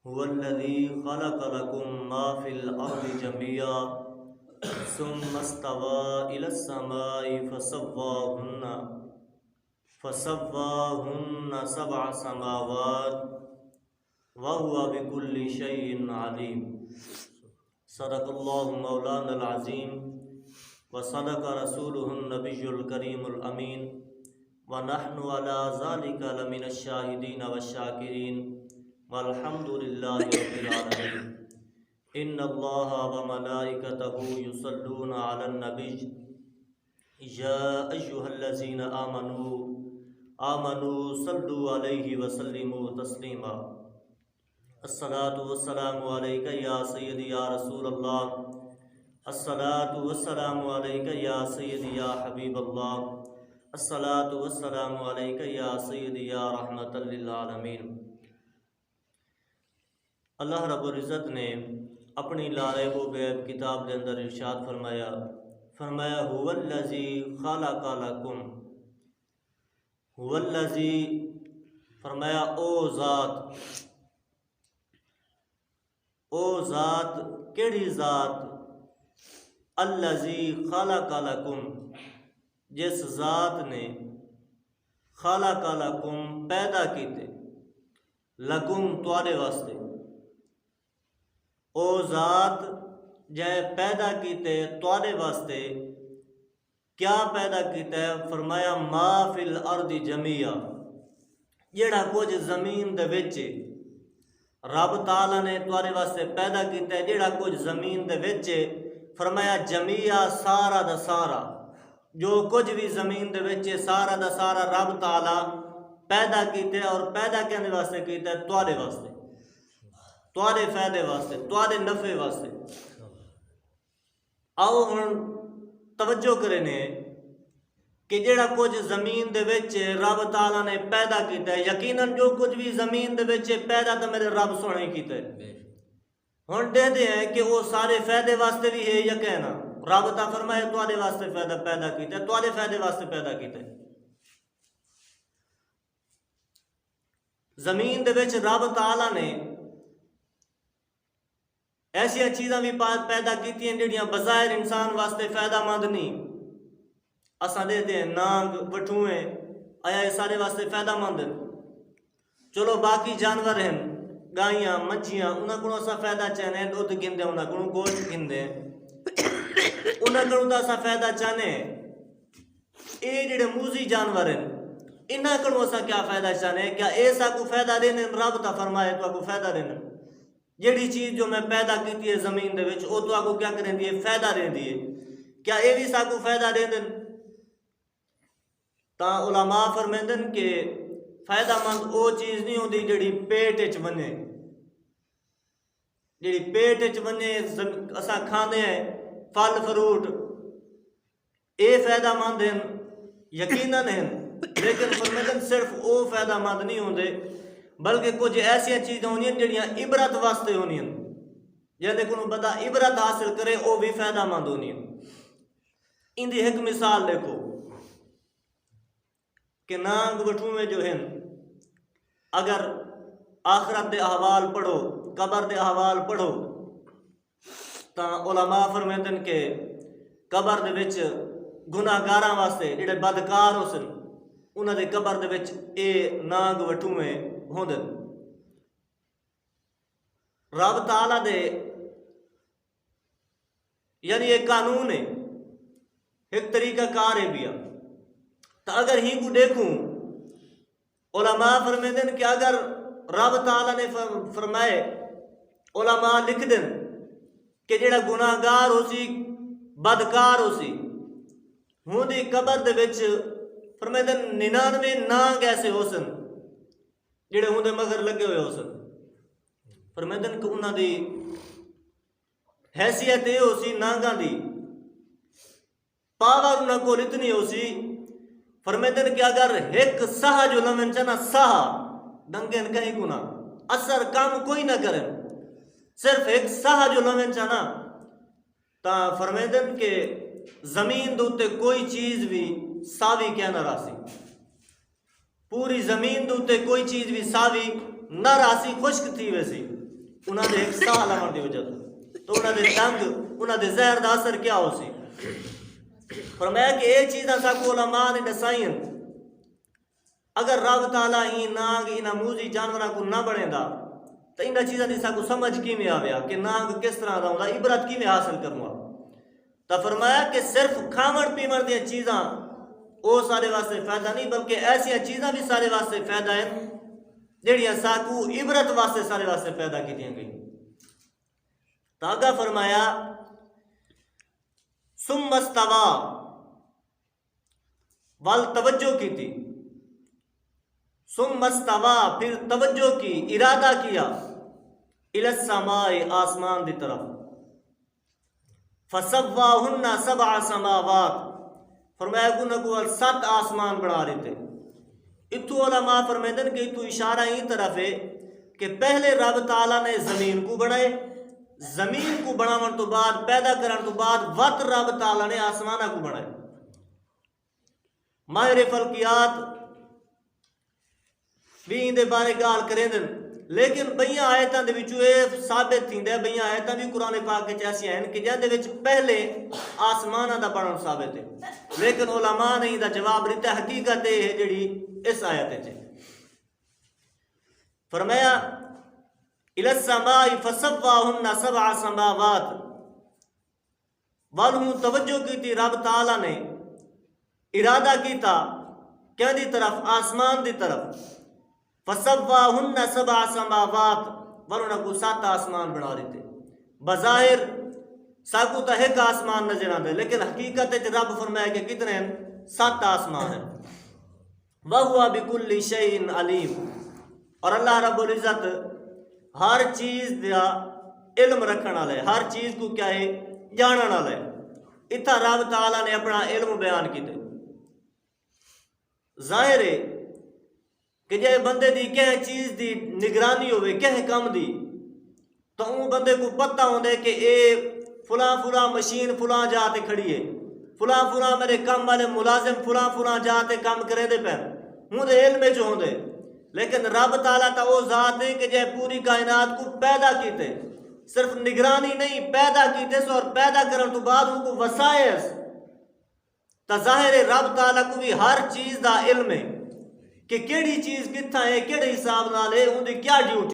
هو الذي خلق لكم ما في الأرض جميعا ثم استوى إلى السماء فسواهن سبع سماوات وهو بكل شيء عليم صدق الله مولانا العظيم وصدق رسوله النبي الكريم الأمين ونحن على ذلك لمن الشاهدين والشاكرين والحمد لله رب العالمين ان الله وملائكته يصلون على النبي يا ايها الذين آمنوا صلوا عليه وسلموا تسليما الصلاة والسلام عليك يا سيدي يا رسول الله الصلاة والسلام عليك يا سيدي يا حبيب الله الصلاة والسلام عليك يا سيدي يا رحمة للعالمين۔ اللہ رب العزت نے اپنی لارے و بیب کتاب کے اندر ارشاد فرمایا هو الذی خلق لکم، هو الذی فرمایا او ذات کیڑی ذات، الذی خلق لکم جس ذات نے خلق لکم پیدا کیتے، لکم تواڈے واسطے، او ذات جے پیدا کیتے تواڈے واسطے، کیا پیدا کیتا ہے؟ فرمایا ما فی الارض جمیعا، جیڑا کچھ زمین دے وچ رب تعالی نے تواڈے واسطے پیدا کیتا ہے، جیڑا کچھ زمین دے وچ، فرمایا جمیعا سارا دا سارا، جو کچھ بھی زمین دے وچ سارا دا سارا رب تعالی پیدا کیتے اور پیدا کرنے واسطے کیتا ہے تواڈے واسطے، تواڈے فائدے واسطے، تواڈے نفع واسطے۔ آؤ ہن توجہ کرنے کہ جیڑا کچھ زمین دے وچ رب تعالیٰ نے پیدا کیتا ہے، یقیناً جو کچھ بھی زمین دے وچ پیدا تو میرے رب سونے کیتا ہے۔ ہن دے ہیں کہ وہ سارے فائدے واسطے بھی ہے یا کہنا، رب تا فرمائے تواڈے واسطے فائدہ پیدا کیتا ہے، تواڈے فائدے واسطے پیدا کیتا ہے۔ زمین دے وچ رب تعالیٰ نے ایسی چیزاں بھی پیدا کیتی ہیں جڑیاں بظاہر انسان واسطے فائدہ مند نہیں۔ اساں دیتے ہیں نانگ وٹھوئیں، آیا یہ سارے واسطے فائدہ مند ہیں؟ چلو باقی جانور ہیں، گائیاں مچھیاں، انہاں کو اساں فائدہ چاہنے ہیں، دودھ گھندے انہاں کو گوشت گھندے ہیں، انہاں کو اساں فائدہ چاہنے ہیں۔ اے جڑے موذی جانور ہیں، انہاں کو اساں کیا فائدہ چاہنے ہیں؟ کیا ایسا کو فائدہ دینے؟ رب تا فرمائے تو کو فائدہ دینے، جیڑی چیز جو میں پیدا کیتی ہے زمین دے وچ، او تو کو کیا کریں دی ہے؟ فائدہ دین دی ہے۔ کیا اے بھی سا کو فائدہ دین دن؟ تا علماء فرمیندن کہ فائدہ مند او چیز نہیں ہوندی جیڑی پیٹ وچ ونے، جیڑی پیٹ وچ ونے اساں کھاندے ہیں پھل فروٹ، اے فائدہ مند ہیں یقیناً ہیں، لیکن فرمیندن صرف او فائدہ مند نہیں ہوندے، بلکہ کچھ ایسی چیزیں ہونی ہیں جڑیاں عبرت واسطے ہونی ہیں، جہاں کو بندہ عبرت حاصل کرے وہ بھی فائدہ مند ہونی ہیں۔ ان دی ایک مثال دیکھو کہ نانگ وٹھویں جو ہیں، اگر آخرت دے احوال پڑھو، قبر دے احوال پڑھو، تا علماء فرمیندن کہ قبر دے وچ گناہگاراں واسطے جڑے بدکار ہو سن، انہاں دے قبر دے وچ اے نانگ وٹھویں ہوندن۔ رب تعالیٰ دے یعنی ایک قانون ہے، ایک طریقہ کار ہے بھی، تو اگر ہی کو دیکھوں علماء فرمیندن کہ اگر رب تعالیٰ نے فرمائے، علماء لکھ دن کہ جڑا گناہگار ہو سی، بدکار ہو سی، ہوں دی قبر دے وچ فرمیندن 99 نانگ ایسے ہو سن جڑے ہوں دے مگر لگے ہوئے ہو سن۔ فرمیندن کہ انہاں دی حیثیت یہ ہو سی نانگاں دی، پاور انہاں کو اتنی ہو سی، فرمیندن کہ اگر ایک ساہ جو لمن چنا ساہ ڈنگن کہیں کو نہ اثر کام کوئی نہ کریں، صرف ایک ساہ جو لمن چنا، تا فرمیندن کہ زمین دوتے کوئی چیز بھی ساوی کیا نہ راسی، پوری زمین دوتے کوئی چیز بھی ساوی ناراسی خشک تھی ویسی انہاں دے ایک ساہ لون دی وجہ تو انہاں دے ڈنگ انہاں دے زہر دا اثر کیا ہو سی فرمایا کہ یہ چیزاں ساکو علماء نے دسائیں اگر رب تعالیٰ ہی نانگ انہاں موزی جانوراں کو نہ بڑھیں دا تو انہاں چیزاں دی ساکو سمجھ کی میں آویا کہ نانگ کس طرح دا ہوں دا عبرت کی میں حاصل کروں تو فرمایا کہ صرف کھامڑ پیمڑ دیا چیزاں وہ سارے واسطے فائدہ نہیں بلکہ ایسی چیزاں بھی سارے واسطے فائدہ ہیں جڑیاں ساکو عبرت واسطے سارے واسطے پیدا کی دیا گئی تاگا فرمایا ثم استوا وال توجہ کی تھی ثم استوا پھر توجہ کی ارادہ کیا الی السماء آسمان دی طرف فسواہن سبع سماوات فرمایا کو نکو 7 آسمان بنا رہے تھے اتو علماء فرمیدن کہ اتو اشارہ ہی طرف ہے کہ پہلے رب تعالیٰ نے زمین کو بنائے زمین کو بناون تو بعد پیدا کرن تو بعد وقت رب تعالیٰ نے آسمانہ کو بنائے ماہر فلکیات بھی اندے بارے گال کریں دن لیکن بھئیاں آیتاں دے وچوں اے ثابت تھیندے بھئیاں آیتاں بھی قرآن پاک وچ ایسی ہیں کہ جہاں دے وچ پہلے آسماناں دا بننا ثابت ہے لیکن علماء نے دا جواب دیتا حقیقت ہے جڑی اس آیت وچ فرمایا الی السماء فسواہن سبع سماوات والوں توجہ کی تھی رب تعالیٰ نے ارادہ کیتا کیا دی طرف آسمان دی طرف فسواہن سبع سماوات ورنہ کو 7 آسمان بنا رہے تھے بظاہر ساکو تا ایک آسمان نظر آتے لیکن حقیقت ہے رب فرمایا کہ کتنے ہیں 7 آسمان ہیں وَهُوَ بِكُلِّ شَيْءٍ عَلِيمٌ اور اللہ رب العزت ہر چیز دا علم رکھنا والا ہے ہر چیز کو کیا ہے جاننا والا ہے اتھا رب تعالیٰ نے اپنا علم بیان کیتے ظاہر ہے کہ جے بندے دی کہہ چیز دی نگرانی ہوئے کہہ کم دی تو ان بندے کو پتہ ہوندے کہ اے فلاں مشین فلاں جاتے کھڑی ہے فلاں میرے کم والے ملازم فلاں جاتے کام کرے دے پہن ہوں دے علم جو ہوندے لیکن رب تعالیٰ تا وہ ذات ہے کہ جے پوری کائنات کو پیدا کیتے صرف نگرانی نہیں پیدا کیتے سو اور پیدا کرن تو بعد ان کو وسائس تا ظاہر رب تعالیٰ کو بھی ہر چیز دا علم ہے کہ کیڑی چیز کتھا ہے کیڑے حساب نال ہے ان دی کیا ڈیوٹی